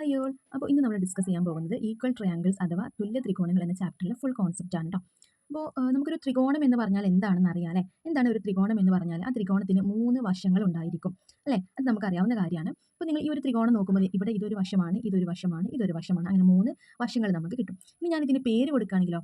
Hi all. അപ്പോൾ ഇന്ന് നമ്മൾ ഡിസ്കസ് ചെയ്യാൻ പോകുന്നത് ഈക്വൽ ട്രയാങ്കിൾസ് അഥവാ തുല്യ ത്രികോണങ്ങൾ എന്ന ചാപ്റ്ററിലെ ഫുൾ കോൺസെപ്റ്റ് ആണ് കേട്ടോ. അപ്പോൾ നമുക്കൊരു ത്രികോണം എന്ന് പറഞ്ഞാൽ എന്താണെന്ന് അറിയാം അല്ലേ? എന്താണ് ഒരു ത്രികോണം എന്ന് പറഞ്ഞാൽ ആ ത്രികോണത്തിന് 3 വശങ്ങൾ ഉണ്ടായിരിക്കും അല്ലേ? അത് നമുക്കറിയാവുന്ന കാര്യമാണ്. അപ്പോൾ നിങ്ങൾ ഈ ഒരു ത്രികോണം നോക്കുമ്പോൾ ഇവിടെ ഇതൊരു വശമാണ്, ഇതൊരു വശമാണ്, ഇതൊരു വശമാണ്, അങ്ങനെ 3 വശങ്ങൾ നമുക്ക് കിട്ടും. ഇനി ഞാൻ ഇതിന് പേര് കൊടുക്കുകയാണെങ്കിലോ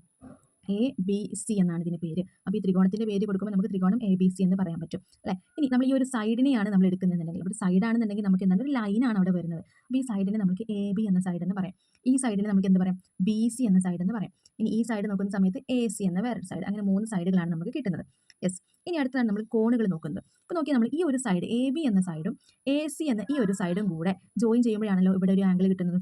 ABC എന്നാണ് ഇതിന് പേര്. അപ്പോൾ ഈ ത്രികോണത്തിന്റെ പേര് കൊടുക്കുമ്പോൾ നമുക്ക് ത്രികോണം ABC എന്ന് പറയാൻ പറ്റും അല്ലേ? ഇനി നമ്മൾ ഈ ഒരു സൈഡിനെയാണ് നമ്മൾ എടുക്കുന്നതെന്നുണ്ടെങ്കിൽ, ഇവിടെ സൈഡ് ആണെന്നുണ്ടെങ്കിൽ നമുക്ക് എന്താണ് ഒരു ലൈനാണ് അവിടെ വരുന്നത്. അപ്പോൾ ഈ സൈഡിനെ നമുക്ക് AB എന്ന സൈഡ് എന്ന് പറയാം. ഈ സൈഡിനെ നമുക്ക് എന്ത് പറയാം? BC എന്ന സൈഡ് എന്ന് പറയാം. ഇനി ഈ സൈഡ് നോക്കുന്ന സമയത്ത് AC എന്ന വേറൊരു സൈഡ്, അങ്ങനെ 3 സൈഡുകളാണ് നമുക്ക് കിട്ടുന്നത്. യെസ്. ഇനി അടുത്താണ് നമ്മൾ കോണുകൾ നോക്കുന്നത്. അപ്പോൾ നോക്കിയാൽ നമ്മൾ ഈ ഒരു സൈഡ് AB എന്ന സൈഡും AC എന്ന ഈ ഒരു സൈഡും കൂടെ ജോയിൻ ചെയ്യുമ്പോഴാണല്ലോ ഇവിടെ ഒരു ആംഗിൾ കിട്ടുന്നത്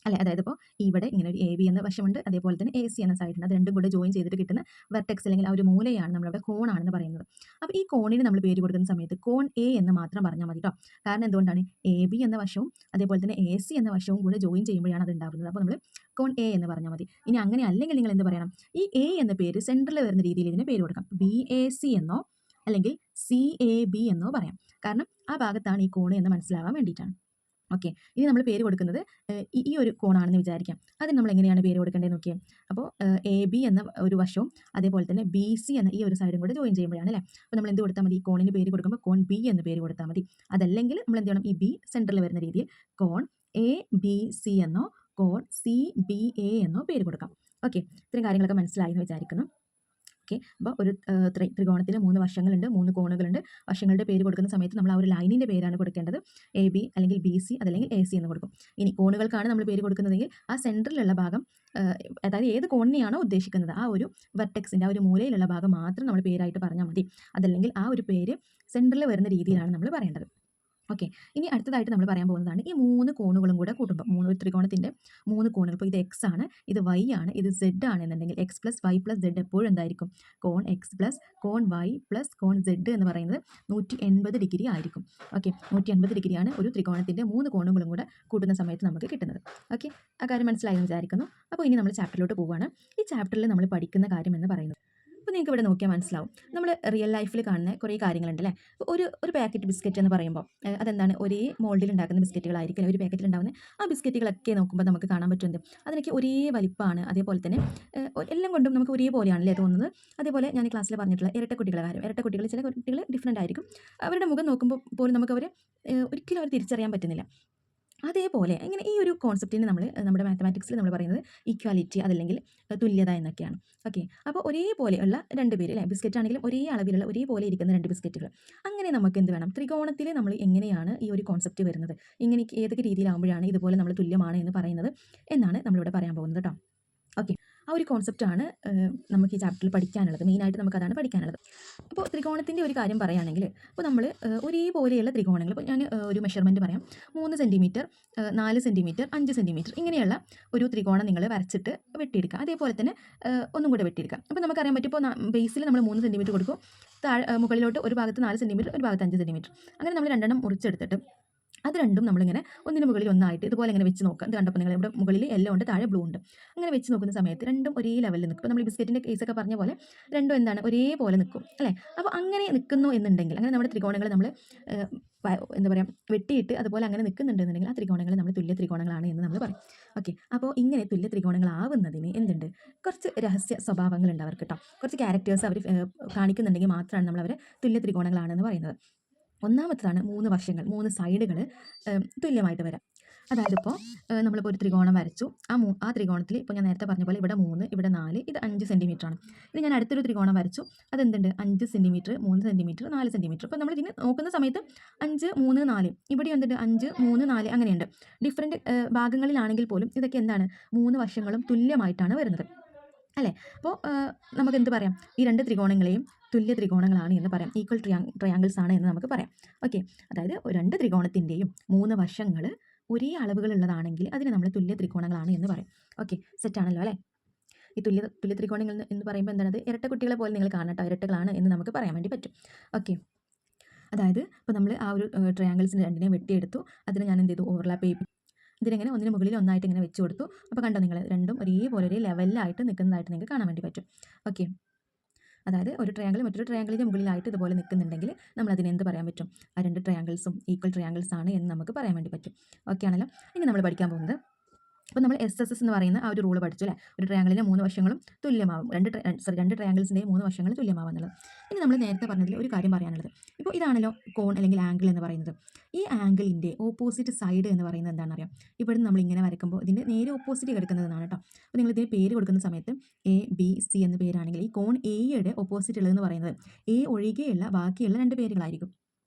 അല്ലേ? അതായത് ഇപ്പോൾ ഇവിടെ ഇങ്ങനെ ഒരു AB എന്ന വശമുണ്ട്, അതേപോലെ തന്നെ AC എന്ന സൈഡുണ്ട്. അത് രണ്ടും കൂടെ ജോയിൻ ചെയ്തിട്ട് കിട്ടുന്ന വെർട്ടെക്സ് അല്ലെങ്കിൽ ആ ഒരു മൂലയാണ് നമ്മളവിടെ കോണാണെന്ന് പറയുന്നത്. അപ്പോൾ ഈ കോണിന് നമ്മൾ പേര് കൊടുക്കുന്ന സമയത്ത് കോൺ A എന്ന് മാത്രം പറഞ്ഞാൽ മതി കേട്ടോ. കാരണം എന്തുകൊണ്ടാണ്? AB എന്ന വശവും അതേപോലെ തന്നെ AC എന്ന വശവും കൂടെ ജോയിൻ ചെയ്യുമ്പോഴാണ് അത് ഉണ്ടാകുന്നത്. അപ്പോൾ നമ്മൾ കോൺ A എന്ന് പറഞ്ഞാൽ മതി. ഇനി അങ്ങനെ അല്ലെങ്കിൽ നിങ്ങൾ എന്ത് പറയണം? ഈ A എന്ന പേര് സെൻറ്ററിൽ വരുന്ന രീതിയിൽ ഇതിന് പേര് കൊടുക്കാം. BAC എന്നോ അല്ലെങ്കിൽ CAB എന്നോ പറയാം. കാരണം ആ ഭാഗത്താണ് ഈ കോണ് എന്ന് മനസ്സിലാവാൻ വേണ്ടിയിട്ടാണ്. ഓക്കെ. ഇനി നമ്മൾ പേര് കൊടുക്കുന്നത് ഈ ഒരു കോണാണെന്ന് വിചാരിക്കാം. അതിന് നമ്മൾ എങ്ങനെയാണ് പേര് കൊടുക്കേണ്ടത് നോക്കിയേ. അപ്പോൾ AB എന്ന ഒരു വശവും അതേപോലെ തന്നെ BC എന്ന ഈ ഒരു സൈഡും കൂടെ ജോയിൻ ചെയ്യുമ്പോഴാണ് അല്ലേ? അപ്പോൾ നമ്മൾ എന്ത് കൊടുത്താൽ മതി? ഈ കോണിന് പേര് കൊടുക്കുമ്പോൾ കോൺ B എന്ന് പേര് കൊടുത്താൽ മതി. അതല്ലെങ്കിൽ നമ്മൾ എന്ത് ചെയ്യണം? ഈ B സെൻറ്ററിൽ വരുന്ന രീതിയിൽ കോൺ ABC എന്നോ കോൺ CBA എന്നോ പേര് കൊടുക്കാം. ഓക്കെ. ഇത്രയും കാര്യങ്ങളൊക്കെ മനസ്സിലായി എന്ന് വിചാരിക്കുന്നു. ഓക്കെ. അപ്പോൾ ഒരു ത്രികോണത്തിന് 3 വശങ്ങളുണ്ട്, 3 കോണുകളുണ്ട്. വശങ്ങളുടെ പേര് കൊടുക്കുന്ന സമയത്ത് നമ്മൾ ആ ഒരു ലൈനിൻ്റെ പേരാണ് കൊടുക്കേണ്ടത്. AB അല്ലെങ്കിൽ BC അതല്ലെങ്കിൽ AC എന്ന് കൊടുക്കും. ഇനി കോണുകൾക്കാണ് നമ്മൾ പേര് കൊടുക്കുന്നതെങ്കിൽ ആ സെൻറ്ററിലുള്ള ഭാഗം, അതായത് ഏത് കോണിനെയാണോ ഉദ്ദേശിക്കുന്നത് ആ ഒരു വെർട്ടെക്സിൻ്റെ ആ ഒരു മൂലയിലുള്ള ഭാഗം മാത്രം നമ്മൾ പേരായിട്ട് പറഞ്ഞാൽ മതി. അതല്ലെങ്കിൽ ആ ഒരു പേര് സെൻറ്ററിൽ വരുന്ന രീതിയിലാണ് നമ്മൾ പറയേണ്ടത്. ഓക്കെ. ഇനി അടുത്തതായിട്ട് നമ്മൾ പറയാൻ പോകുന്നതാണ് ഈ 3 കോണുകളും കൂടെ കൂട്ടുമ്പോൾ, ഒരു ത്രികോണത്തിൻ്റെ 3 കോണുകൾ, ഇപ്പോൾ ഇത് X ആണ്, ഇത് Y ആണ്, ഇത് Z ആണെന്നുണ്ടെങ്കിൽ X + Y + Z എപ്പോഴും എന്തായിരിക്കും? കോൺ X + കോൺ Y + കോൺ Z എന്ന് പറയുന്നത് 180 ഡിഗ്രി ആയിരിക്കും. ഓക്കെ. 180 ഡിഗ്രിയാണ് ഒരു ത്രികോണത്തിൻ്റെ 3 കോണുകളും കൂടെ കൂട്ടുന്ന സമയത്ത് നമുക്ക് കിട്ടുന്നത്. ഓക്കെ. ആ കാര്യം മനസ്സിലായെന്ന് വിചാരിക്കുന്നു. അപ്പോൾ ഇനി നമ്മൾ ചാപ്റ്ററിലോട്ട് പോവുകയാണ്. ഈ ചാപ്റ്ററിൽ നമ്മൾ പഠിക്കുന്ന കാര്യം എന്ന് പറയുന്നത്, അപ്പോൾ നിങ്ങൾക്ക് ഇവിടെ നോക്കിയാൽ മനസ്സിലാവും, നമ്മൾ റിയൽ ലൈഫിൽ കാണുന്ന കുറേ കാര്യങ്ങളുണ്ട് അല്ലേ? ഒരു പാക്കറ്റ് ബിസ്ക്കറ്റ് എന്ന് പറയുമ്പോൾ അതെന്താണ്? ഒരേ മോൾഡിൽ ഉണ്ടാക്കുന്ന ബിസ്ക്കറ്റുകളായിരിക്കും ഒരു പാക്കറ്റിൽ ഉണ്ടാകുന്നത്. ആ ബിസ്ക്കറ്റുകളൊക്കെ നോക്കുമ്പോൾ നമുക്ക് കാണാൻ പറ്റുന്നത് അതിനൊക്കെ ഒരേ വലിപ്പമാണ്. അതേപോലെ തന്നെ എല്ലാം കൊണ്ടും നമുക്ക് ഒരേപോലെയാണല്ലേ തോന്നുന്നത്. അതേപോലെ ഞാൻ ഈ ക്ലാസ്സിൽ പറഞ്ഞിട്ടുള്ള ഇരട്ടക്കുട്ടികളുടെ കാര്യം, ഇരട്ടക്കുട്ടികൾ ചില കുട്ടികൾ ഡിഫറൻ്റ് ആയിരിക്കും. അവരുടെ മുഖം നോക്കുമ്പോൾ പോലും നമുക്ക് ഒരിക്കലും അവർ തിരിച്ചറിയാൻ പറ്റുന്നില്ല. അതേപോലെ ഇങ്ങനെ ഈ ഒരു കോൺസെപ്റ്റിന് നമ്മൾ നമ്മുടെ മാത്തമാറ്റിക്സിൽ നമ്മൾ പറയുന്നത് ഈക്വാലിറ്റി അതല്ലെങ്കിൽ തുല്യത എന്നൊക്കെയാണ്. ഓക്കെ. അപ്പോൾ ഒരേപോലെയുള്ള 2 പേര് അല്ലേ? ബിസ്ക്കറ്റ് ആണെങ്കിലും ഒരേ അളവിലുള്ള ഒരേപോലെ ഇരിക്കുന്ന 2 ബിസ്ക്കറ്റുകൾ. അങ്ങനെ നമുക്ക് എന്ത് വേണം? ത്രികോണത്തിൽ നമ്മൾ എങ്ങനെയാണ് ഈ ഒരു കോൺസെപ്റ്റ് വരുന്നത്, ഇങ്ങനെ ഏതൊക്കെ രീതിയിലാകുമ്പോഴാണ് ഇതുപോലെ നമ്മൾ തുല്യമാണ് എന്ന് പറയുന്നത് എന്നാണ് നമ്മളിവിടെ പറയാൻ പോകുന്നത് കേട്ടോ. ഓക്കെ. ആ ഒരു കോൺസെപ്റ്റാണ് നമുക്ക് ഈ ചാപ്റ്ററിൽ പഠിക്കാനുള്ളത്. മെയിനായിട്ട് നമുക്കതാണ് പഠിക്കാനുള്ളത്. അപ്പോൾ ത്രികോണത്തിൻ്റെ ഒരു കാര്യം പറയുകയാണെങ്കിൽ, അപ്പോൾ നമ്മൾ ഒരേപോലെയുള്ള ത്രികോണങ്ങൾ, ഇപ്പോൾ ഞാൻ ഒരു മെഷർമെൻറ്റ് പറയാം. 3 സെൻറ്റിമീറ്റർ, 4 സെൻറ്റിമീറ്റർ, 5 സെൻറ്റിമീറ്റർ ഇങ്ങനെയുള്ള ഒരു ത്രികോണം നിങ്ങൾ വരച്ചിട്ട് വെട്ടിയെടുക്കുക. അതേപോലെ തന്നെ ഒന്നും കൂടെ വെട്ടിയെടുക്കുക. അപ്പോൾ നമുക്കറിയാൻ പറ്റും, ഇപ്പോൾ ബേസിൽ നമ്മൾ 3 സെൻറ്റിമീറ്റർ കൊടുക്കും, മുകളിലോട്ട് ഒരു ഭാഗത്ത് 4 സെൻറ്റിമീറ്റർ, ഒരു ഭാഗത്ത് 5 സെൻറ്റിമീറ്റർ, അങ്ങനെ നമ്മൾ രണ്ടെണ്ണം മുറിച്ചെടുത്തിട്ട് അത് രണ്ടും നമ്മളിങ്ങനെ ഒന്നിന് മുകളിൽ ഒന്നായിട്ട് ഇതുപോലെ ഇങ്ങനെ വെച്ച് നോക്കാം. ഇത് കണ്ടപ്പോൾ നിങ്ങൾ ഇവിടെ മുകളിൽ യെല്ലോ ഉണ്ട്, താഴെ ബ്ലൂ ഉണ്ട്. അങ്ങനെ വെച്ച് നോക്കുന്ന സമയത്ത് രണ്ടും ഒരേ ലെവലിൽ നിൽക്കും. ഇപ്പോൾ നമ്മൾ ബിസ്ക്കറ്റിൻ്റെ കേസൊക്കെ പറഞ്ഞ പോലെ രണ്ടും എന്താണ്? ഒരേപോലെ നിൽക്കും അല്ലേ? അപ്പോൾ അങ്ങനെ നിൽക്കുന്നു എന്നുണ്ടെങ്കിൽ, അങ്ങനെ നമ്മുടെ ത്രികോണങ്ങൾ നമ്മൾ എന്താ പറയുക, വെട്ടിയിട്ട് അതുപോലെ അങ്ങനെ നിൽക്കുന്നുണ്ടെന്നുണ്ടെങ്കിൽ ആ ത്രികോണങ്ങൾ നമ്മൾ തുല്യ ത്രികോണങ്ങളാണ് എന്ന് നമ്മൾ പറയും. ഓക്കെ. അപ്പോൾ ഇങ്ങനെ തുല്യ ത്രികോണങ്ങളാവുന്നതിന് എന്തുണ്ട്? കുറച്ച് രഹസ്യ സ്വഭാവങ്ങളുണ്ട് അവർക്ക് കേട്ടോ. കുറച്ച് ക്യാരക്ടേഴ്സ് അവർ കാണിക്കുന്നുണ്ടെങ്കിൽ മാത്രമാണ് നമ്മളവരെ തുല്യ ത്രികോണങ്ങളാണെന്ന് പറയുന്നത്. ഒന്നാമത്തേതാണ് 3 വശങ്ങൾ, 3 സൈഡുകൾ തുല്യമായിട്ട് വരാം. അതായത് ഇപ്പോൾ നമ്മളിപ്പോൾ ഒരു ത്രികോണം വരച്ചു. ആ ത്രികോണത്തിൽ ഇപ്പോൾ ഞാൻ നേരത്തെ പറഞ്ഞ പോലെ ഇവിടെ 3, ഇവിടെ 4, ഇത് 5 സെൻറ്റിമീറ്റർ ആണ്. ഇനി ഞാൻ അടുത്തൊരു ത്രികോണം വരച്ചു. അതെന്തുണ്ട്? 5 സെൻറ്റിമീറ്റർ, 3 സെൻറ്റിമീറ്റർ, 4 സെൻറ്റിമീറ്റർ. അപ്പോൾ നമ്മൾ ഇതിന് നോക്കുന്ന സമയത്ത് 5, 3, 4 ഇവിടെ എന്തുണ്ട്? 5, 3, 4 അങ്ങനെയുണ്ട്. ഡിഫറെൻറ്റ് ഭാഗങ്ങളിലാണെങ്കിൽ പോലും ഇതൊക്കെ എന്താണ്? 3 വശങ്ങളും തുല്യമായിട്ടാണ് വരുന്നത് അല്ലേ? അപ്പോൾ നമുക്ക് എന്ത് പറയാം? ഈ 2 ത്രികോണങ്ങളെയും തുല്യ ത്രികോണങ്ങളാണ് എന്ന് പറയാം. ഈക്വൽ ട്രയാങ്കിൾസ് ആണ് എന്ന് നമുക്ക് പറയാം. ഓക്കെ. അതായത് 2 ത്രികോണത്തിൻ്റെയും 3 വശങ്ങൾ ഒരേ അളവുകളുള്ളതാണെങ്കിൽ അതിന് നമ്മൾ തുല്യ ത്രികോണങ്ങളാണ് എന്ന് പറയും. ഓക്കെ. സെറ്റാണല്ലോ അല്ലേ? ഈ തുല്യ ത്രികോണങ്ങൾ എന്ന് പറയുമ്പോൾ എന്താണ്? ഇരട്ടക്കുട്ടികളെ പോലെ നിങ്ങൾ കാണട്ടോ, ഇരട്ടകളാണ് എന്ന് നമുക്ക് പറയാൻ വേണ്ടി പറ്റും. ഓക്കെ. അതായത് ഇപ്പോൾ നമ്മൾ ആ ഒരു ട്രയാങ്കിൾസിന് രണ്ടിനെയും വെട്ടിയെടുത്തു. അതിന് ഞാൻ എന്ത് ചെയ്തു? ഓവർലാപ്പ് ചെയ്യും. ഇതിനിങ്ങനെ ഒന്നിന് മുകളിൽ ഒന്നായിട്ട് ഇങ്ങനെ വെച്ച് കൊടുത്തു. അപ്പോൾ കണ്ടോ നിങ്ങൾ, രണ്ടും ഒരേപോലെ ഒരേ ലെവലിലായിട്ട് നിൽക്കുന്നതായിട്ട് നിങ്ങൾക്ക് കാണാൻ വേണ്ടി പറ്റും. ഓക്കെ. അതായത് ഒരു ട്രയാങ്കിൾ മറ്റൊരു ട്രയാങ്കിളിൻ്റെ മുകളിലായിട്ട് ഇതുപോലെ നിൽക്കുന്നുണ്ടെങ്കിൽ നമ്മൾ അതിനെ എന്ത് പറയാൻ പറ്റും? ആ രണ്ട് ട്രയാങ്കിൾസും ഈക്വൽ ട്രയാങ്കിൾസ് ആണ് എന്ന് നമുക്ക് പറയാൻ വേണ്ടി പറ്റും. ഓക്കെ ആണല്ലോ. ഇനി നമ്മൾ പഠിക്കാൻ പോകുന്നത്, അപ്പോൾ നമ്മൾ SSS എന്ന് പറയുന്ന ആ ഒരു റൂൾ പഠിച്ചു അല്ലേ? ഒരു ട്രയാങ്കിളിൻ്റെ 3 വശങ്ങളും തുല്യമാവും. രണ്ട് ട്രയാങ്കിൾസിൻ്റെയും 3 വശങ്ങൾ തുല്യമാവും എന്നുള്ളത്. ഇനി നമ്മൾ നേരത്തെ പറഞ്ഞതിൽ ഒരു കാര്യം പറയാനുള്ളത്, ഇപ്പോൾ ഇതാണല്ലോ കോൺ അല്ലെങ്കിൽ ആംഗിൾ എന്ന് പറയുന്നത്. ഈ ആംഗിളിൻ്റെ ഓപ്പോസിറ്റ് സൈഡ് എന്ന് പറയുന്നത് എന്താണെന്നറിയാം? ഇവിടെ നമ്മൾ ഇങ്ങനെ വരയ്ക്കുമ്പോൾ ഇതിൻ്റെ നേരെ ഓപ്പോസിറ്റ് കിടക്കുന്നതാണ് കേട്ടോ. അപ്പോൾ നിങ്ങൾ ഇതിന് പേര് കൊടുക്കുന്ന സമയത്ത് ABC എന്ന പേരാണെങ്കിൽ ഈ കോൺ എയുടെ ഓപ്പോസിറ്റ് ഉള്ളതെന്ന് പറയുന്നത് A ഒഴികെയുള്ള ബാക്കിയുള്ള രണ്ട് പേരുകളായിരിക്കും.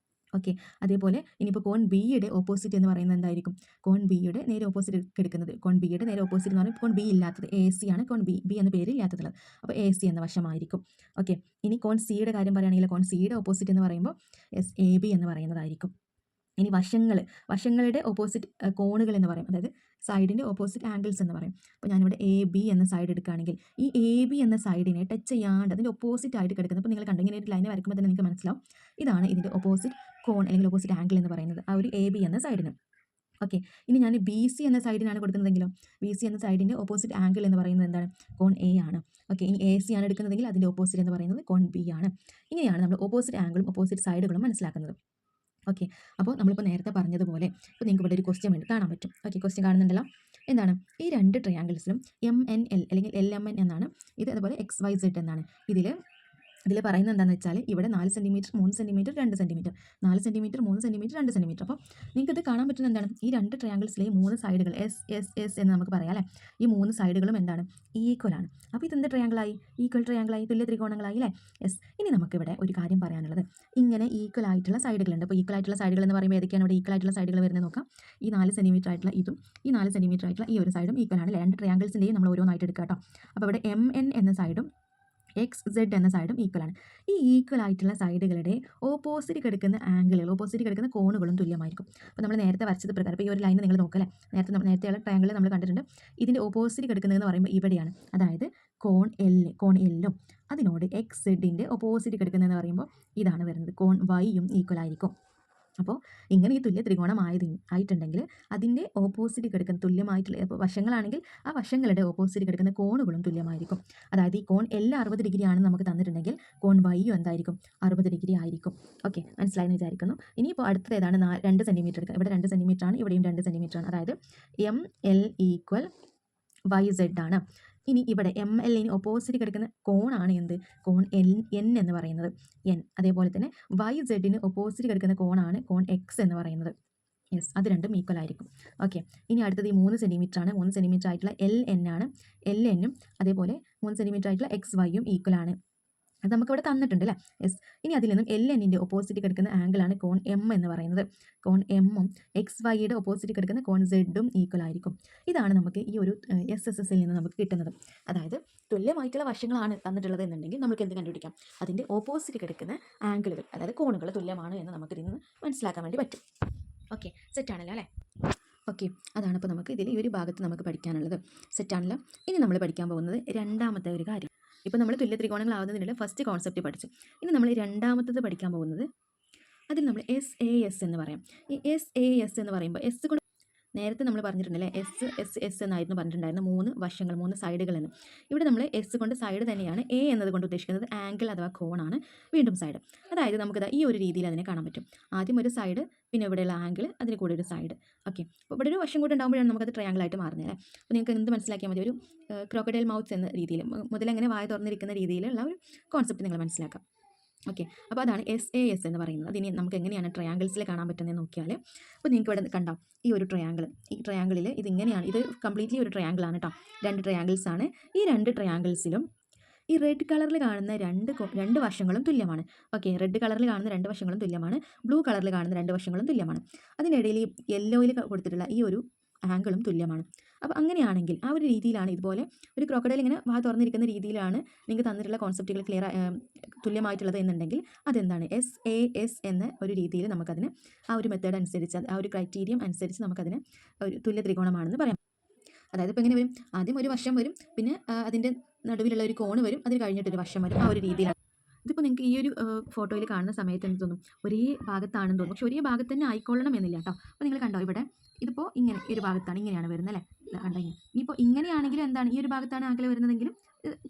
ഓക്കെ. അതേപോലെ ഇനിയിപ്പോൾ കോൺ ബിയുടെ ഓപ്പോസിറ്റ് എന്ന് പറയുന്നത് എന്തായിരിക്കും? കോൺ ബിയുടെ നേരെ ഓപ്പോസിറ്റ് കിടക്കുന്നത്, കോൺ ബിയുടെ നേരെ ഓപ്പോസിറ്റ് എന്ന് പറയുമ്പോൾ കോൺ ബി ഇല്ലാത്തത് AC ആണ്. കോൺ ബി എന്ന പേര് ഇല്ലാത്തതുള്ളത്. അപ്പോൾ AC എന്ന വശമായിരിക്കും. ഓക്കെ. ഇനി കോൺ സിയുടെ കാര്യം പറയുകയാണെങ്കിൽ കോൺ സിയുടെ ഓപ്പോസിറ്റ് എന്ന് പറയുമ്പോൾ AB എന്ന് പറയുന്നതായിരിക്കും. ഇനി വശങ്ങളുടെ ഓപ്പോസിറ്റ് കോണുകൾ എന്ന് പറയും, അതായത് സൈഡിൻ്റെ ഓപ്പോസിറ്റ് ആംഗിൾസ് എന്ന് പറയും. അപ്പോൾ ഞാനിവിടെ AB എന്ന സൈഡ് എടുക്കുകയാണെങ്കിൽ ഈ AB എന്ന സൈഡിനെ ടച്ച് ചെയ്യാണ്ട് അതിൻ്റെ ഓപ്പോസിറ്റ് ആയിട്ട് കിടക്കുന്നത്, അപ്പോൾ നിങ്ങൾ കണ്ടു ഇങ്ങനെ ഒരു ലൈൻ വരയ്ക്കുമ്പോൾ തന്നെ നിങ്ങൾക്ക് മനസ്സിലാവും ഇതാണ് ഇതിൻ്റെ ഓപ്പോസിറ്റ് കോൺ അല്ലെങ്കിൽ ഓപ്പോസിറ്റ് ആംഗിൾ എന്ന് പറയുന്നത്, ആ ഒരു AB എന്ന സൈഡിന്. ഓക്കെ. ഇനി ഞാൻ BC എന്ന സൈഡിനാണ് കൊടുക്കുന്നതെങ്കിലും BC എന്ന സൈഡിൻ്റെ ഓപ്പോസിറ്റ് ആംഗിൾ എന്ന് പറയുന്നത് എന്താണ്? കോൺ A ആണ്. ഓക്കെ. ഇനി AC ആണ് എടുക്കുന്നതെങ്കിൽ അതിൻ്റെ ഓപ്പോസിറ്റ് എന്ന് പറയുന്നത് കോൺ B ആണ്. ഇങ്ങനെയാണ് നമ്മൾ ഓപ്പോസിറ്റ് ആംഗിളും ഓപ്പോസിറ്റ് സൈഡുകളും മനസ്സിലാക്കുന്നത്. ഓക്കെ. അപ്പോൾ നമ്മളിപ്പോൾ നേരത്തെ പറഞ്ഞതുപോലെ ഇപ്പോൾ നിങ്ങൾക്ക് ഇവിടെ ഒരു ക്വസ്റ്റ്യൻ വേണ്ടി കാണാൻ പറ്റും. ഓക്കെ. ക്വസ്റ്റ്യൻ കാണുന്നുണ്ടല്ലോ. എന്താണ്? ഈ രണ്ട് ട്രയാങ്കിൾസിലും MNL അല്ലെങ്കിൽ LMN എന്നാണ്, ഇത് അതുപോലെ XYZ എന്നാണ്. ഇതിൽ പറയുന്നത് എന്താണെന്ന് വെച്ചാൽ ഇവിടെ 4 centimetre 3 centimetre 2 centimetre 4 centimetre 3 centimetre 2 centimetre. അപ്പോൾ നിങ്ങൾക്കിത് കാണാൻ പറ്റുന്നത് എന്താണ്? ഈ രണ്ട് ട്രയാങ്കിൾസിലെ 3 സൈഡുകൾ S എന്ന് നമുക്ക് പറയാം അല്ലേ? ഈ 3 സൈഡുകളും എന്താണ്? ഈക്വൽ ആണ്. അപ്പോൾ ഇതെന്ത് ട്രയാങ്കിളായി? ഈക്വൽ ട്രയാങ്കിളായി, തുല്യ ത്രികോണങ്ങളായി അല്ലേ? യെസ്. ഇനി നമുക്കിവിടെ ഒരു കാര്യം പറയാനുള്ളത്, ഇങ്ങനെ ഈക്വൽ ആയിട്ടുള്ള സൈഡുകളുണ്ട്. അപ്പോൾ ഈക്വൽ ആയിട്ടുള്ള സൈഡുകൾ എന്ന് പറയുമ്പോൾ ഏതൊക്കെയാണ് ഇവിടെ ഈക്വൽ ആയിട്ടുള്ള സൈഡുകൾ വരുന്നത് നോക്കാം. ഈ 4 സെൻറ്റിമീറ്റർ ആയിട്ടുള്ള ഇതും ഈ 4 സെൻറ്റിമീറ്റർ ആയിട്ടുള്ള ഈ ഒരു സൈഡും ഈക്വൽ ആണ്. രണ്ട് ട്രയാങ്കിൾസിൻ്റെയും നമ്മൾ ഓരോന്നായിട്ട് എടുക്കുക കേട്ടോ. അപ്പോൾ ഇവിടെ MN എന്ന സൈഡും XZ എന്ന സൈഡും ഈക്വൽ ആണ്. ഈ ഈക്വൽ ആയിട്ടുള്ള സൈഡുകളുടെ ഓപ്പോസിറ്റ് കിടക്കുന്ന ഓപ്പോസിറ്റ് കിടക്കുന്ന കോണുകളും തുല്യമായിരിക്കും. അപ്പോൾ നമ്മൾ നേരത്തെ വരച്ചത് പ്രകാരം ഇപ്പോൾ ഈ ഒരു ലൈൻ നിങ്ങൾ നോക്കല്ലേ, നേരത്തെയുള്ള ട്രയാങ്കിൾ നമ്മൾ കണ്ടിട്ടുണ്ട്. ഇതിൻ്റെ ഓപ്പോസിറ്റ് കിടക്കുന്നതെന്ന് പറയുമ്പോൾ ഇവിടെയാണ്, അതായത് കോൺ എല്ലും അതിനോട് XZൻ്റെ ഓപ്പോസിറ്റ് കിടക്കുന്നതെന്ന് പറയുമ്പോൾ ഇതാണ് വരുന്നത്, കോൺ Yയും ഈക്വൽ ആയിരിക്കും. അപ്പോൾ ഇങ്ങനെ ഈ തുല്യ ത്രികോണം ആയിട്ടുണ്ടെങ്കിൽ അതിൻ്റെ ഓപ്പോസിറ്റ് കിടക്കുന്ന തുല്യമായിട്ടുള്ള വശങ്ങളാണെങ്കിൽ ആ വശങ്ങളുടെ ഓപ്പോസിറ്റ് കിടക്കുന്ന കോണുകളും തുല്യമായിരിക്കും. അതായത് ഈ കോൺ L 60 ഡിഗ്രി ആണെന്ന് നമുക്ക് തന്നിട്ടുണ്ടെങ്കിൽ കോൺ Yയും എന്തായിരിക്കും? 60 ഡിഗ്രി ആയിരിക്കും. ഓക്കെ, മനസ്സിലായെന്ന് വിചാരിക്കുന്നു. ഇനിയിപ്പോൾ അടുത്തത് ഏതാണ്? 2 സെൻറ്റിമീറ്റർ എടുക്കുക. ഇവിടെ 2 സെൻറ്റിമീറ്റർ ആണ്, ഇവിടെയും 2 സെൻറ്റിമീറ്റർ ആണ്. അതായത് ML ഈക്വൽ YZ ആണ്. ഇനി ഇവിടെ MLന് ഓപ്പോസിറ്റ് കിടക്കുന്ന കോണാണ് എന്ത്? കോൺ N എന്ന് പറയുന്നത്, N. അതേപോലെ തന്നെ YZന് ഓപ്പോസിറ്റ് കിടക്കുന്ന കോണാണ് കോൺ X എന്ന് പറയുന്നത്. യെസ്, അത് രണ്ടും ഈക്വൽ ആയിരിക്കും. ഓക്കെ. ഇനി അടുത്തത് ഈ 3 സെൻറ്റിമീറ്റർ ആണ്. 3 സെൻറ്റിമീറ്റർ ആയിട്ടുള്ള LN ആണ്. LNും അതേപോലെ 3 സെൻറ്റിമീറ്റർ ആയിട്ടുള്ള XYയും ഈക്വൽ ആണ്. അത് നമുക്കിവിടെ തന്നിട്ടുണ്ട് അല്ലേ? യെസ്. ഇനി അതിൽ നിന്നും LNൻ്റെ ഓപ്പോസിറ്റ് കിടക്കുന്ന ആംഗിളാണ് കോൺ M എന്ന് പറയുന്നത്. കോൺ Mഉം XYയുടെ ഓപ്പോസിറ്റ് കിടക്കുന്ന കോൺ Zഉം ഈക്വൽ ആയിരിക്കും. ഇതാണ് നമുക്ക് ഈ ഒരു SSSൽ നിന്ന് നമുക്ക് കിട്ടുന്നത്. അതായത് തുല്യമായിട്ടുള്ള വശങ്ങളാണ് തന്നിട്ടുള്ളത് എന്നുണ്ടെങ്കിൽ നമുക്ക് എന്ത് കണ്ടുപിടിക്കാം? അതിൻ്റെ ഓപ്പോസിറ്റ് കിടക്കുന്ന ആംഗിളുകൾ, അതായത് കോണുകൾ തുല്യമാണ് എന്ന് നമുക്ക് ഇതിൽ നിന്ന് മനസ്സിലാക്കാൻ വേണ്ടി പറ്റും. ഓക്കെ, സെറ്റാണല്ലോ അല്ലേ? ഓക്കെ, അതാണ് ഇപ്പോൾ നമുക്ക് ഇതിൽ ഈ ഒരു ഭാഗത്ത് നമുക്ക് പഠിക്കാനുള്ളത്. സെറ്റാണല്ലോ. ഇനി നമ്മൾ പഠിക്കാൻ പോകുന്നത് രണ്ടാമത്തെ ഒരു കാര്യം. ഇപ്പോൾ നമ്മൾ തുല്യ ത്രികോണങ്ങളാവുന്നതിനുള്ള ഫസ്റ്റ് കോൺസെപ്റ്റ് പഠിച്ചു. ഇനി നമ്മൾ രണ്ടാമത്തത് പഠിക്കാൻ പോകുന്നത്, അതിൽ നമ്മൾ SAS എന്ന് പറയാം. ഈ SAS എന്ന് പറയുമ്പോൾ S കൊണ്ട് നേരത്തെ നമ്മൾ പറഞ്ഞിട്ടുണ്ടല്ലേ, S എന്നായിരുന്നു പറഞ്ഞിട്ടുണ്ടായിരുന്നു, 3 വശങ്ങൾ 3 സൈഡുകൾ എന്ന്. ഇവിടെ നമ്മൾ S കൊണ്ട് സൈഡ് തന്നെയാണ്, A എന്നതുകൊണ്ട് ഉദ്ദേശിക്കുന്നത് ആംഗിൾ അഥവാ കോണാണ്, വീണ്ടും സൈഡ്. അതായത് നമുക്കത് ഈ ഒരു രീതിയിൽ അതിനെ കാണാൻ പറ്റും. ആദ്യം ഒരു സൈഡ്, പിന്നെ ഇവിടെയുള്ള ആംഗിൾ, അതിന് കൂടെ ഒരു സൈഡ്. ഓക്കെ. അപ്പോൾ ഇവിടെ ഒരു വശം കൂടെ ഉണ്ടാകുമ്പോഴാണ് നമുക്കത് ട്രയാങ്കിൾ ആയിട്ട് മാറുന്നത്. അപ്പോൾ നിങ്ങൾക്ക് എന്ത് മനസ്സിലാക്കിയാൽ മതി? ഒരു ക്രോക്കഡൈൽ മൗത്ത്സ് എന്ന രീതിയിൽ, മുതലെങ്ങനെ വായ തുറന്നിരിക്കുന്ന രീതിയിലുള്ള ഒരു കോൺസെപ്റ്റ് നിങ്ങൾ മനസ്സിലാക്കാം. ഓക്കെ. അപ്പോൾ അതാണ് SAS എന്ന് പറയുന്നത്. അതിന് നമുക്ക് എങ്ങനെയാണ് ട്രയാങ്കിൾസിൽ കാണാൻ പറ്റുന്നത് നോക്കിയാൽ, അപ്പോൾ നിങ്ങൾക്ക് ഇവിടെ കണ്ടാം ഈ ഒരു ട്രയാങ്കിൾ. ഈ ട്രയാങ്കിളിൽ ഇതിങ്ങനെയാണ്, ഇത് കംപ്ലീറ്റ്ലി ഒരു ട്രയാങ്കിളാണ് കേട്ടോ. 2 ട്രയാങ്കിൾസ് ആണ്. ഈ 2 ട്രയാങ്കിൾസിലും ഈ റെഡ് കളറിൽ കാണുന്ന രണ്ട് വശങ്ങളും തുല്യമാണ്. ഓക്കെ, റെഡ് കളറിൽ കാണുന്ന 2 വശങ്ങളും തുല്യമാണ്. ബ്ലൂ കളറിൽ കാണുന്ന 2 വശങ്ങളും തുല്യമാണ്. അതിനിടയിൽ ഈ യെല്ലോയിൽ കൊടുത്തിട്ടുള്ള ഈ ഒരു ആംഗിളും തുല്യമാണ്. അപ്പോൾ അങ്ങനെയാണെങ്കിൽ ആ ഒരു രീതിയിലാണ്, ഇതുപോലെ ഒരു ക്രോക്കഡൈൽ ഇങ്ങനെ വാ തുറന്നിരിക്കുന്ന രീതിയിലാണ് നിങ്ങൾക്ക് തന്നിട്ടുള്ള കോൺസെപ്റ്റുകൾ തുല്യമായിട്ടുള്ളത് എന്നുണ്ടെങ്കിൽ അതെന്താണ്? SAS എന്ന ഒരു രീതിയിൽ നമുക്കതിന് ആ ഒരു മെത്തേഡ് അനുസരിച്ച്, ആ ഒരു ക്രൈറ്റീരിയം അനുസരിച്ച് നമുക്കതിന് ഒരു തുല്യ ത്രികോണമാണെന്ന് പറയാം. അതായത് ഇപ്പോൾ എങ്ങനെ വരും? ആദ്യം ഒരു വശം വരും, പിന്നെ അതിൻ്റെ നടുവിലുള്ള ഒരു കോണ് വരും, അതിന് കഴിഞ്ഞിട്ടൊരു വശം വരും. ആ ഒരു രീതിയിലാണ് ഇതിപ്പോൾ നിങ്ങൾക്ക് ഈ ഒരു ഫോട്ടോയിൽ കാണുന്ന സമയത്ത് എന്ത് തോന്നും, ഒരേ ഭാഗത്താണെന്ന് തോന്നും. പക്ഷെ ഒരേ ഭാഗത്ത് തന്നെ ആയിക്കൊള്ളണം എന്നില്ല കേട്ടോ. അപ്പോൾ നിങ്ങൾ കണ്ടോ, ഇവിടെ ഇതിപ്പോൾ ഇങ്ങനെ ഒരു ഭാഗത്താണ്, ഇങ്ങനെയാണ് വരുന്നത് അല്ലേ, കണ്ടോ ഇങ്ങനെ. ഇനിയിപ്പോൾ ഇങ്ങനെയാണെങ്കിലും എന്താണ്, ഈ ഒരു ഭാഗത്താണ് ആംഗിൾ വരുന്നതെങ്കിലും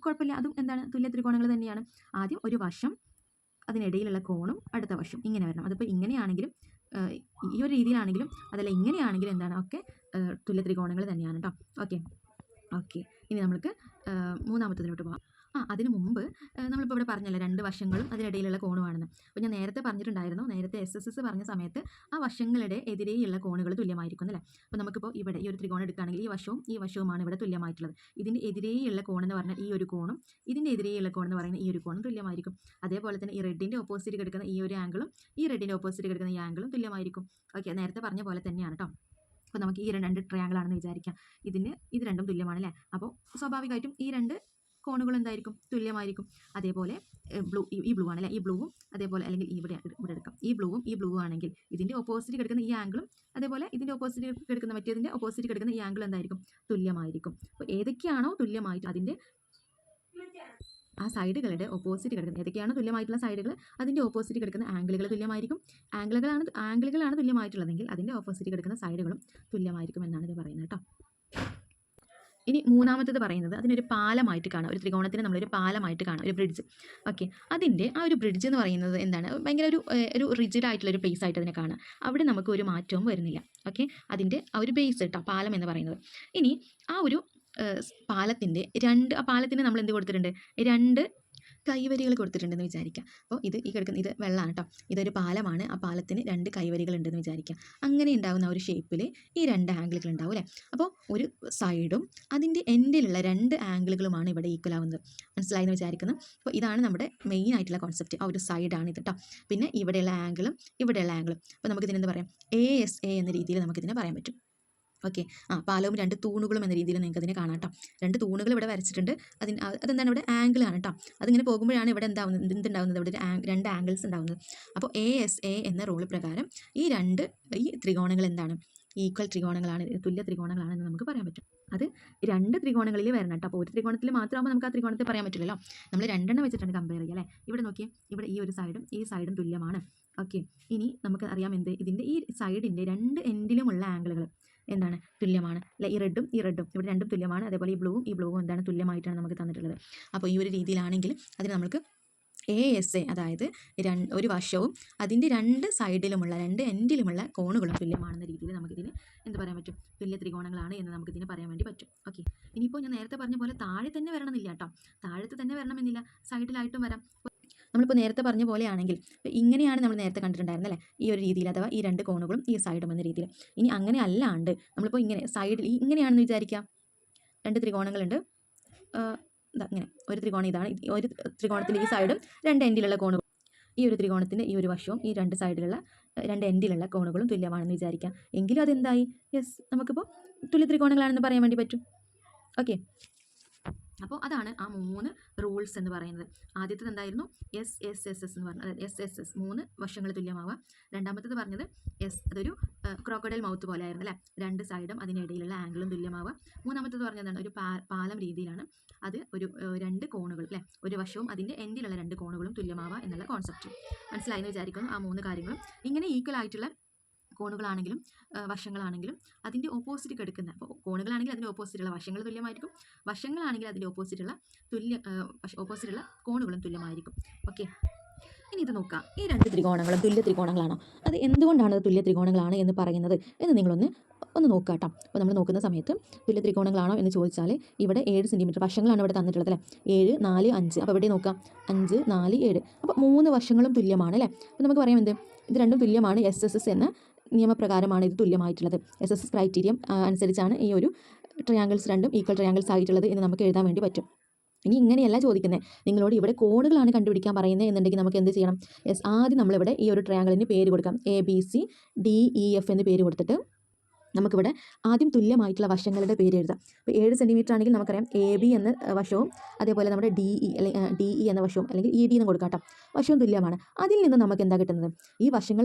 കുഴപ്പമില്ല, അതും എന്താണ് തുല്യ ത്രികോണങ്ങൾ തന്നെയാണ്. ആദ്യം ഒരു വശം, അതിനിടയിലുള്ള കോണും അടുത്ത വശം ഇങ്ങനെ വരണം. അതിപ്പോൾ ഇങ്ങനെയാണെങ്കിലും ഈ ഒരു രീതിയിലാണെങ്കിലും അതല്ല ഇങ്ങനെയാണെങ്കിലും എന്താണ്, ഒക്കെ തുല്യ ത്രികോണങ്ങൾ തന്നെയാണ് കേട്ടോ. ഓക്കെ ഓക്കെ ഇനി നമുക്ക് മൂന്നാമത്തതിലോട്ട് പോകാം. അതിന് മുമ്പ് നമ്മളിപ്പോൾ ഇവിടെ പറഞ്ഞല്ലോ, രണ്ട് വശങ്ങളും അതിനിടയിലുള്ള കോണുമാണെന്ന്. അപ്പോൾ ഞാൻ നേരത്തെ പറഞ്ഞിട്ടുണ്ടായിരുന്നു, നേരത്തെ SSS പറഞ്ഞ സമയത്ത് ആ വശങ്ങളുടെ എതിരെയുള്ള കോണുകൾ തുല്യമായിരിക്കും അല്ലേ. അപ്പോൾ നമുക്കിപ്പോൾ ഇവിടെ ഈ ഒരു ത്രികോണം എടുക്കുകയാണെങ്കിൽ ഈ വശവുമാണ് ഇവിടെ തുല്യമായിട്ടുള്ളത്. ഇതിൻ്റെ എതിരെയുള്ള കോണെന്ന് പറഞ്ഞാൽ ഈ ഒരു കോണും ഇതിൻ്റെ എതിരെയുള്ള കോണെന്ന് പറയുന്ന ഈ ഒരു കോണും തുല്യമായിരിക്കും. അതേപോലെ തന്നെ ഈ റെഡിൻ്റെ ഓപ്പോസിറ്റ് കിടക്കുന്ന ഈ ഒരു ആംഗിളും ഈ റെഡിൻ്റെ ഓപ്പോസിറ്റ് കിടക്കുന്ന ഈ ആംഗിളും തുല്യമായിരിക്കും. ഓക്കെ, നേരത്തെ പറഞ്ഞ പോലെ തന്നെയാണ് കേട്ടോ. അപ്പോൾ നമുക്ക് ഈ രണ്ട് ട്രയാങ്കിൾ ആണെന്ന് വിചാരിക്കാം, ഇത് രണ്ടും തുല്യമാണ് അല്ലേ. അപ്പോൾ സ്വാഭാവികമായിട്ടും ഈ രണ്ട് കോണുകൾ എന്തായിരിക്കും, തുല്യമായിരിക്കും. അതേപോലെ ഈ ബ്ലൂ ആണല്ലേ, ഈ ബ്ലൂവും അതേപോലെ, അല്ലെങ്കിൽ ഇവിടെ എടുക്കാം, ഈ ബ്ലൂവും ആണെങ്കിൽ ഇതിൻ്റെ ഓപ്പോസിറ്റ് കിടക്കുന്ന ഈ ആംഗിളും അതേപോലെ ഇതിൻ്റെ ഓപ്പോസിറ്റ് കിടക്കുന്ന മറ്റേതിൻ്റെ ഓപ്പോസിറ്റ് കിടക്കുന്ന ഈ ആംഗിൾ എന്തായിരിക്കും, തുല്യമായിരിക്കും. അപ്പോൾ ഏതൊക്കെയാണോ തുല്യമായിട്ട് അതിൻ്റെ ആ സൈഡുകളുടെ ഓപ്പോസിറ്റ് കിടക്കുന്നത്, ഏതൊക്കെയാണോ തുല്യമായിട്ടുള്ള സൈഡുകൾ അതിൻ്റെ ഓപ്പോസിറ്റ് കിടക്കുന്ന ആംഗിളുകൾ തുല്യമായിരിക്കും. ആംഗിളുകളാണ് തുല്യമായിട്ടുള്ളതെങ്കിൽ അതിൻ്റെ ഓപ്പോസിറ്റ് കിടക്കുന്ന സൈഡുകളും തുല്യമായിരിക്കും എന്നാണ് ഇത് പറയുന്നത് കേട്ടോ. ഇനി മൂന്നാമത്തേത് പറയുന്നത് അതിനൊരു പാലമായിട്ട് കാണാം, ഒരു ത്രികോണത്തിന് നമ്മളൊരു പാലമായിട്ട് കാണാം, ഒരു ബ്രിഡ്ജ്. ഓക്കെ, അതിൻ്റെ ആ ഒരു ബ്രിഡ്ജ് എന്ന് പറയുന്നത് എന്താണ്, ഭയങ്കര ഒരു റിജിഡ് ആയിട്ടുള്ളൊരു പ്ലേസ് ആയിട്ട് അതിനെ കാണാം. അവിടെ നമുക്ക് ഒരു മാറ്റവും വരുന്നില്ല. ഓക്കെ, അതിൻ്റെ ആ ഒരു ബേസ് കേട്ടോ പാലം എന്ന് പറയുന്നത്. ഇനി ആ ഒരു പാലത്തിൻ്റെ ആ പാലത്തിന് നമ്മൾ എന്ത് കൊടുത്തിട്ടുണ്ട്, രണ്ട് കൈവരികൾ കൊടുത്തിട്ടുണ്ടെന്ന് വിചാരിക്കാം. അപ്പോൾ ഇത് ഇത് വെള്ളമാണ് കേട്ടോ, ഇതൊരു പാലമാണ്, ആ പാലത്തിന് രണ്ട് കൈവരികൾ ഉണ്ടെന്ന് വിചാരിക്കാം. അങ്ങനെ ഉണ്ടാകുന്ന ഒരു ഷേപ്പിൽ ഈ രണ്ട് ആംഗിളുകൾ ഉണ്ടാവും അല്ലേ. അപ്പോൾ ഒരു സൈഡും അതിൻ്റെ എൻഡിലുള്ള രണ്ട് ആംഗിളുകളുമാണ് ഇവിടെ ഈക്വൽ ആവുന്നത്. മനസ്സിലായെന്ന് വിചാരിക്കുന്നു. അപ്പോൾ ഇതാണ് നമ്മുടെ മെയിൻ ആയിട്ടുള്ള കോൺസെപ്റ്റ്, ആ ഒരു സൈഡാണ് ഇത് കേട്ടോ. പിന്നെ ഇവിടെയുള്ള ആംഗിളും ഇവിടെയുള്ള ആംഗിളും, അപ്പോൾ നമുക്കിതിനെന്ത് പറയാം, ASA എന്ന രീതിയിൽ നമുക്കിതിനെ പറയാൻ പറ്റും. ഓക്കെ, പാലവും രണ്ട് തൂണുകളും എന്ന രീതിയിൽ നിങ്ങൾക്ക് അതിനെ കാണാം കേട്ടോ. രണ്ട് തൂണുകൾ ഇവിടെ വരച്ചിട്ടുണ്ട്, അതെന്താണ് ഇവിടെ ആംഗിളാണ് കേട്ടോ. അതിങ്ങനെ പോകുമ്പോഴാണ് ഇവിടെ എന്തുണ്ടാവുന്നത്, ഇവിടെ രണ്ട് ആംഗിൾസ് ഉണ്ടാവുന്നത്. അപ്പോൾ ASA എന്ന റൂൾ പ്രകാരം ഈ ത്രികോണങ്ങൾ എന്താണ്, ഈക്വൽ ത്രികോണങ്ങളാണ്, തുല്യ ത്രികോണങ്ങളാണെന്ന് നമുക്ക് പറയാൻ പറ്റും. അത് രണ്ട് ത്രികോണങ്ങളിൽ വരണം കേട്ടോ. അപ്പോൾ ഒരു ത്രികോണത്തിൽ മാത്രമാകുമ്പോൾ നമുക്ക് ആ ത്രികോണത്തെ പറയാൻ പറ്റില്ലല്ലോ, നമ്മൾ രണ്ടെണ്ണം വെച്ചിട്ടാണ് കമ്പയർ ചെയ്യുക അല്ലേ. ഇവിടെ നോക്കിയേ, ഇവിടെ ഈ ഒരു സൈഡും ഈ സൈഡും തുല്യമാണ്. ഓക്കെ, ഇനി നമുക്ക് അറിയാം ഇതിൻ്റെ ഈ സൈഡിൻ്റെ രണ്ട് എൻഡിലുമുള്ള ആംഗിളുകൾ എന്താണ്, തുല്യമാണ് അല്ലെ. ഈ റെഡും ഇവിടെ രണ്ടും തുല്യമാണ്. അതേപോലെ ഈ ബ്ലൂവും എന്താണ്, തുല്യമായിട്ടാണ് നമുക്ക് തന്നിട്ടുള്ളത്. അപ്പോൾ ഈ ഒരു രീതിയിലാണെങ്കിൽ അതിന് നമുക്ക് ASA, അതായത് ഒരു വശവും അതിൻ്റെ രണ്ട് സൈഡിലുമുള്ള രണ്ട് എൻഡിലുമുള്ള കോണുകളും തുല്യമാണെന്ന രീതിയിൽ നമുക്കിതിന് എന്ത് പറയാൻ പറ്റും, തുല്യ ത്രികോണങ്ങളാണ് എന്ന് നമുക്കിതിന് പറയാൻ വേണ്ടി പറ്റും. ഓക്കെ, ഇനിയിപ്പോൾ ഞാൻ നേരത്തെ പറഞ്ഞ പോലെ താഴെ തന്നെ വരണമെന്നില്ല കേട്ടോ, താഴത്ത് തന്നെ വരണമെന്നില്ല, സൈഡിലായിട്ടും വരാം. നമ്മളിപ്പോൾ നേരത്തെ പറഞ്ഞ പോലെയാണെങ്കിൽ ഇങ്ങനെയാണ് നമ്മൾ നേരത്തെ കണ്ടിട്ടുണ്ടായിരുന്നത് അല്ലേ, ഈ ഒരു രീതിയിൽ, അഥവാ ഈ രണ്ട് കോണുകളും ഈ സൈഡും എന്ന രീതിയിൽ. ഇനി അങ്ങനെ അല്ലാണ്ട് നമ്മളിപ്പോൾ ഇങ്ങനെ സൈഡിൽ ഇങ്ങനെയാണെന്ന് വിചാരിക്കാം, രണ്ട് ത്രികോണങ്ങളുണ്ട്, ഇങ്ങനെ ഒരു ത്രികോണം, ഇതാണ് ഒരു ത്രികോണത്തിൻ്റെ ഈ സൈഡും രണ്ട് എൻഡിലുള്ള കോണുകളും, ഈ ഒരു ത്രികോണത്തിൻ്റെ ഈ ഒരു വശവും ഈ രണ്ട് സൈഡിലുള്ള രണ്ട് എൻഡിലുള്ള കോണുകളും തുല്യമാണെന്ന് വിചാരിക്കാം. എങ്കിലും അതെന്തായി, യെസ്, നമുക്കിപ്പോൾ തുല്യ ത്രികോണങ്ങളാണെന്ന് പറയാൻ വേണ്ടി പറ്റും. ഓക്കെ, അപ്പോൾ അതാണ് ആ 3 റൂൾസ് എന്ന് പറയുന്നത്. ആദ്യത്തേത് എന്തായിരുന്നു, SSS എന്ന് പറഞ്ഞത്, SSS 3 വശങ്ങൾ തുല്യമാവുക. രണ്ടാമത്തേത് പറഞ്ഞത് അതൊരു ക്രോക്കഡൈൽ മൗത്ത് പോലെ ആയിരുന്നു അല്ലേ, രണ്ട് സൈഡും അതിനിടയിലുള്ള ആംഗിളും തുല്യമാവുക. മൂന്നാമത്തേത് പറഞ്ഞതാണ് ഒരു പാലം രീതിയിലാണ്, അത് രണ്ട് കോണുകൾ അല്ലേ, ഒരു വശവും അതിൻ്റെ എൻഡിലുള്ള രണ്ട് കോണുകളും തുല്യമാവുക എന്നുള്ള കോൺസെപ്റ്റ് മനസ്സിലായെന്ന് വിചാരിക്കുന്നു. ആ 3 കാര്യങ്ങളും ഇങ്ങനെ ഈക്വൽ ആയിട്ടുള്ള കോണുകളാണെങ്കിലും വശങ്ങളാണെങ്കിലും അതിൻ്റെ ഓപ്പോസിറ്റ് കിടക്കുന്ന, അപ്പോൾ കോണുകളാണെങ്കിൽ അതിൻ്റെ ഓപ്പോസിറ്റുള്ള വശങ്ങൾ തുല്യമായിരിക്കും, വശങ്ങളാണെങ്കിൽ അതിൻ്റെ ഓപ്പോസിറ്റുള്ള കോണുകളും തുല്യമായിരിക്കും. ഓക്കെ, ഇനി ഇത് നോക്കാം, ഈ രണ്ട് ത്രികോണങ്ങളും തുല്യ ത്രികോണങ്ങളാണോ, അത് എന്തുകൊണ്ടാണ് അത് തുല്യ ത്രികോണങ്ങളാണ് എന്ന് പറയുന്നത് എന്ന് നിങ്ങളൊന്ന് നോക്കുക കേട്ടോ. അപ്പോൾ നമ്മൾ നോക്കുന്ന സമയത്ത് തുല്യ ത്രികോണങ്ങളാണോ എന്ന് ചോദിച്ചാൽ ഇവിടെ 7 സെൻറ്റിമീറ്റർ വശങ്ങളാണ് ഇവിടെ തന്നിട്ടുള്ളത് അല്ലേ, 7, 4, 5. അപ്പോൾ ഇവിടെ നോക്കാം, 5, 4, 7. അപ്പോൾ 3 വശങ്ങളും തുല്യമാണ് അല്ലേ. അപ്പോൾ നമുക്ക് പറയാം ഇത് രണ്ടും തുല്യമാണ്, SSS എന്ന നിയമപ്രകാരമാണ് ഇത് തുല്യമായിട്ടുള്ളത്. SSS ക്രൈറ്റീരിയം അനുസരിച്ചാണ് ഈ ഒരു ട്രയാങ്കിൾസ് രണ്ടും ഈക്വൽ ട്രയാങ്കിൾസ് ആയിട്ടുള്ളത് എന്ന് നമുക്ക് എഴുതാൻ വേണ്ടി പറ്റും. ഇനി ഇങ്ങനെയല്ല ചോദിക്കുന്നത്, നിങ്ങളോട് ഇവിടെ കോണുകളാണ് കണ്ടുപിടിക്കാൻ പറയുന്നത് എന്നുണ്ടെങ്കിൽ നമുക്ക് എന്ത് ചെയ്യണം, ആദ്യം നമ്മളിവിടെ ഈ ഒരു ട്രയാങ്കിളിന് പേര് കൊടുക്കാം, ABCDEF എന്ന് പേര് കൊടുത്തിട്ട് നമുക്കിവിടെ ആദ്യം തുല്യമായിട്ടുള്ള വശങ്ങളുടെ പേര് എഴുതാം. ഇപ്പോൾ 7 സെൻറ്റിമീറ്റർ ആണെങ്കിൽ നമുക്കറിയാം AB എന്ന വശവും അതേപോലെ നമ്മുടെ DE അല്ലെങ്കിൽ DE എന്ന വശവും അല്ലെങ്കിൽ ED എന്ന് കൊടുക്കാം കേട്ടോ. വശവും തുല്യമാണ്. അതിൽ നിന്ന് നമുക്ക് എന്താ കിട്ടുന്നത്? ഈ വശങ്ങൾ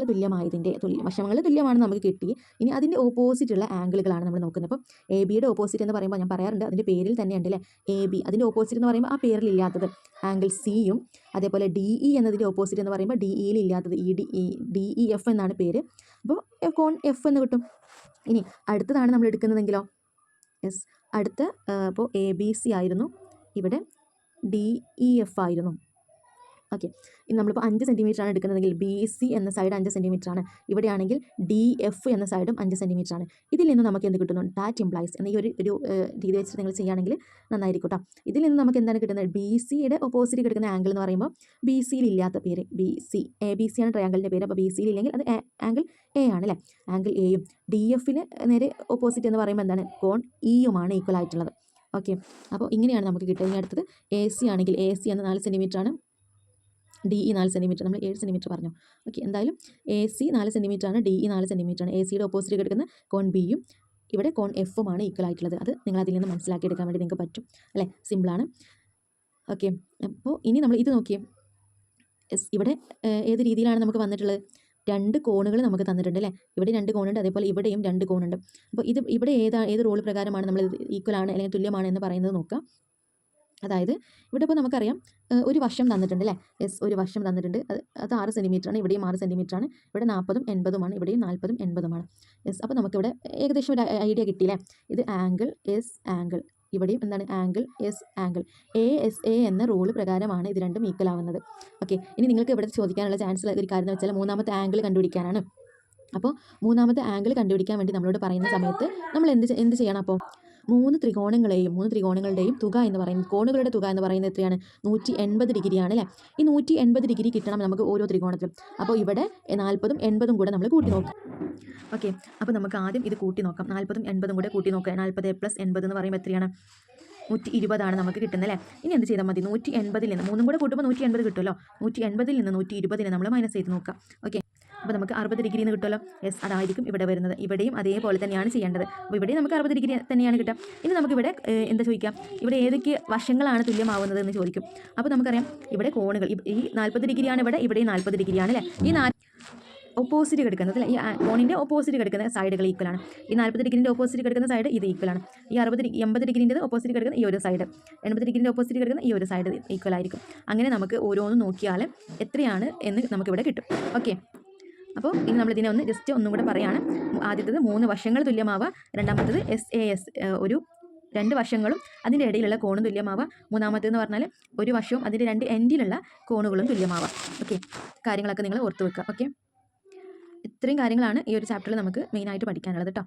വശങ്ങൾ തുല്യമാണെന്ന് നമുക്ക് കിട്ടി. ഇനി അതിൻ്റെ ഓപ്പോസിറ്റുള്ള ആംഗിളുകളാണ് നമ്മൾ നോക്കുന്നത്. അപ്പോൾ ABയുടെ ഓപ്പോസിറ്റ് എന്ന് പറയുമ്പോൾ ഞാൻ പറയാറുണ്ട്, അതിൻ്റെ പേരിൽ തന്നെ ഉണ്ട് അല്ലേ, AB. അതിൻ്റെ ഓപ്പോസിറ്റ് എന്ന് പറയുമ്പോൾ ആ പേരിലില്ലാത്തത് ആംഗിൾ സിയും, അതേപോലെ DE എന്നതിൻ്റെ ഓപ്പോസിറ്റ് എന്ന് പറയുമ്പോൾ DEയിൽ ഇല്ലാത്തത് DEF എന്നാണ് പേര്. അപ്പോൾ കോൺ F എന്ന് കിട്ടും. ഇനി അടുത്തതാണ് നമ്മൾ എടുക്കുന്നതെങ്കിലോ, അടുത്ത അപ്പോൾ ABC ആയിരുന്നു, ഇവിടെ DEF ആയിരുന്നു. ഓക്കെ, ഇനി നമ്മളിപ്പോൾ 5 സെൻറ്റിമീറ്റർ ആണ് എടുക്കുന്നതെങ്കിൽ BC എന്ന സൈഡ് 5 സെൻറ്റിമീറ്റർ ആണ്, ഇവിടെയാണെങ്കിൽ DF എന്ന സൈഡും 5 സെൻറ്റിമീറ്റർ ആണ്. ഇതിൽ നിന്ന് നമുക്ക് എന്ത് കിട്ടുന്നു? ദാറ്റ് ഇംപ്ലൈസ് എന്ന ഈ ഒരു രീതി വെച്ചിട്ട് നിങ്ങൾ ചെയ്യുകയാണെങ്കിൽ നന്നായിരിക്കും കേട്ടോ. ഇതിൽ നിന്ന് നമുക്ക് എന്താണ് കിട്ടുന്നത്? BCയുടെ ഓപ്പോസിറ്റ് കിടക്കുന്ന ആംഗിൾ എന്ന് പറയുമ്പോൾ BCയിൽ ഇല്ലാത്ത പേര് BC, ABC ആണ് ട്രയാങ്കിളിൻ്റെ പേര്. അപ്പോൾ BCയിൽ ഇല്ലെങ്കിൽ അത് ആംഗിൾ A ആണ് അല്ലേ, ആംഗിൾ Aയും. DFന് നേരെ ഓപ്പോസിറ്റ് എന്ന് പറയുമ്പോൾ എന്താണ്? കോൺ Eയുമാണ് ഈക്വൽ ആയിട്ടുള്ളത്. ഓക്കെ, അപ്പോൾ ഇങ്ങനെയാണ് നമുക്ക് കിട്ടുക. ഇനി അടുത്തത് AC ആണെങ്കിൽ AC എന്ന 4 സെൻറ്റിമീറ്റർ ആണ്, DE 4 സെൻറ്റിമീറ്റർ, നമ്മൾ 7 സെൻറ്റിമീറ്റർ പറഞ്ഞു. ഓക്കെ, എന്തായാലും AC 4 സെൻറ്റിമീറ്റർ ആണ്, DE 4 സെൻറ്റിമീറ്റർ ആണ്. ACയുടെ ഓപ്പോസിറ്റ് കിടക്കുന്ന കോൺ Bയും ഇവിടെ കോൺ Fുമാണ് ഈക്വൽ ആയിട്ടുള്ളത്. അത് നിങ്ങൾ അതിൽ നിന്ന് മനസ്സിലാക്കിയെടുക്കാൻ വേണ്ടി നിങ്ങൾക്ക് പറ്റും അല്ലേ, സിമ്പിളാണ്. ഓക്കെ, അപ്പോൾ ഇനി നമ്മൾ ഇത് നോക്കിയേ. ഇവിടെ ഏത് രീതിയിലാണ് നമുക്ക് വന്നിട്ടുള്ളത്? 2 കോണുകൾ നമുക്ക് തന്നിട്ടുണ്ട് അല്ലേ, ഇവിടെ 2 കോണുണ്ട്, അതേപോലെ ഇവിടെയും 2 കോണുണ്ട്. അപ്പോൾ ഇവിടെ ഏത് റൂൾ പ്രകാരമാണ് നമ്മൾ ഈക്വൽ ആണ് അല്ലെങ്കിൽ തുല്യമാണ് എന്ന് പറയുന്നത് നോക്കാം. അതായത് ഇവിടെ ഇപ്പോൾ നമുക്കറിയാം ഒരു വശം തന്നിട്ടുണ്ട് അല്ലേ, ഒരു വശം തന്നിട്ടുണ്ട്, അത് 6 സെൻറ്റിമീറ്റർ ആണ്, ഇവിടെയും 6 സെൻറ്റിമീറ്റർ ആണ്, ഇവിടെ 40ഉം 80ഉമാണ്, ഇവിടെയും 40ഉം 80ഉമാണ്. അപ്പോൾ നമുക്കിവിടെ ഏകദേശം ഒരു ഐഡിയ കിട്ടിയില്ലേ. ഇത് ആംഗിൾ ആംഗിൾ, ഇവിടെയും എന്താണ്? Angle angle. ASA എന്ന റൂൾ പ്രകാരമാണ് ഇത് രണ്ടും ഈക്വൽ ആവുന്നത്. ഓക്കെ, ഇനി നിങ്ങൾക്ക് ഇവിടെ ചോദിക്കാനുള്ള ചാൻസ് ഒരു കാര്യം എന്ന് വെച്ചാൽ മൂന്നാമത്തെ ആംഗിൾ കണ്ടുപിടിക്കാനാണ്. അപ്പോൾ മൂന്നാമത്തെ ആംഗിൾ കണ്ടുപിടിക്കാൻ വേണ്ടി നമ്മളോട് പറയുന്ന സമയത്ത് നമ്മൾ എന്ത് ചെയ്യണം? അപ്പോൾ 3 ത്രികോണങ്ങളുടെയും തുക എന്ന് പറയുന്നത്, കോണുകളുടെ തുക എന്ന് പറയുന്നത് എത്രയാണ്? 180 ഡിഗ്രിയാണ് അല്ലേ. ഈ 180 ഡിഗ്രി കിട്ടണം നമുക്ക് ഓരോ ത്രികോണത്തിലും. അപ്പോൾ ഇവിടെ 40ഉം 80ഉം കൂടെ നമ്മൾ കൂട്ടി നോക്കും. ഓക്കെ, അപ്പോൾ നമുക്ക് ആദ്യം ഇത് കൂട്ടി നോക്കാം. 40ഉം 80ഉം കൂടെ കൂട്ടി നോക്കുക. 40 + 80 എന്ന് പറയുമ്പോൾ എത്രയാണ്? 120 നമുക്ക് കിട്ടുന്നത് അല്ലേ. ഇനി എന്ത് ചെയ്താൽ മതി? 180ൽ നിന്ന് 3ഉം കൂടെ കൂട്ടുമ്പോൾ 180 കിട്ടുമല്ലോ. 180ൽ നിന്ന് 120നെ നമ്മൾ മൈനസ് ചെയ്ത് നോക്കാം. ഓക്കെ, അപ്പോൾ നമുക്ക് 60 ഡിഗ്രി എന്ന് കിട്ടുമല്ലോ. അതായിരിക്കും ഇവിടെ വരുന്നത്. ഇവിടെയും അതേപോലെ തന്നെയാണ് ചെയ്യേണ്ടത്. അപ്പോൾ ഇവിടെയും നമുക്ക് 60 ഡിഗ്രി തന്നെയാണ് കിട്ടുക. ഇനി നമുക്കിവിടെ എന്താ ചോദിക്കാം? ഇവിടെ ഏതൊക്കെ വശങ്ങളാണ് തുല്യമാവുന്നത് എന്ന് ചോദിക്കും. അപ്പോൾ നമുക്കറിയാം ഇവിടെ കോണുകൾ, ഈ 40 ഡിഗ്രിയാണ് ഇവിടെയും 40 ഡിഗ്രിയാണ് അല്ലേ. ഈ ഓപ്പോസിറ്റ് കിടക്കുന്നത് അല്ലേ, ഈ കോണിൻ്റെ ഓപ്പോസിറ്റ് കിടക്കുന്ന സൈഡുകൾ ഈക്വലാണ്. ഈ 40 ഡിഗ്രിൻ്റെ ഓപ്പോസിറ്റ് കിടക്കുന്ന സൈഡ് ഇത് ഈക്വലാണ്. ഈ 80 ഡിഗ്രിൻ്റെ ഓപ്പോസിറ്റ് കിടക്കുന്ന ഈ ഒരു സൈഡ്, 80 ഡിഗ്രിൻ്റെ ഓപ്പോസിറ്റ് കിടക്കുന്ന ഈ ഒരു സൈഡ് ഈക്വൽ ആയിരിക്കും. അങ്ങനെ നമുക്ക് ഓരോന്നും നോക്കിയാൽ എത്രയാണ് എന്ന് നമുക്കിവിടെ കിട്ടും. ഓക്കെ, അപ്പോൾ ഇനി നമ്മളിതിനെ ജസ്റ്റ് ഒന്നും കൂടെ പറയുകയാണ്. ആദ്യത്തേത് 3 വശങ്ങൾ തുല്യമാവുക, രണ്ടാമത്തേത് SAS ഒരു 2 വശങ്ങളും അതിൻ്റെ ഇടയിലുള്ള കോണും തുല്യമാവുക, മൂന്നാമത്തേതെന്ന് പറഞ്ഞാൽ ഒരു വശവും അതിൻ്റെ 2 എൻഡിലുള്ള കോണുകളും തുല്യമാവുക. ഓക്കെ, കാര്യങ്ങളൊക്കെ നിങ്ങൾ ഓർത്ത് വെക്കുക. ഓക്കെ, ഇത്രയും കാര്യങ്ങളാണ് ഈ ഒരു ചാപ്റ്ററിൽ നമുക്ക് മെയിനായിട്ട് പഠിക്കാനുള്ളത് കേട്ടോ.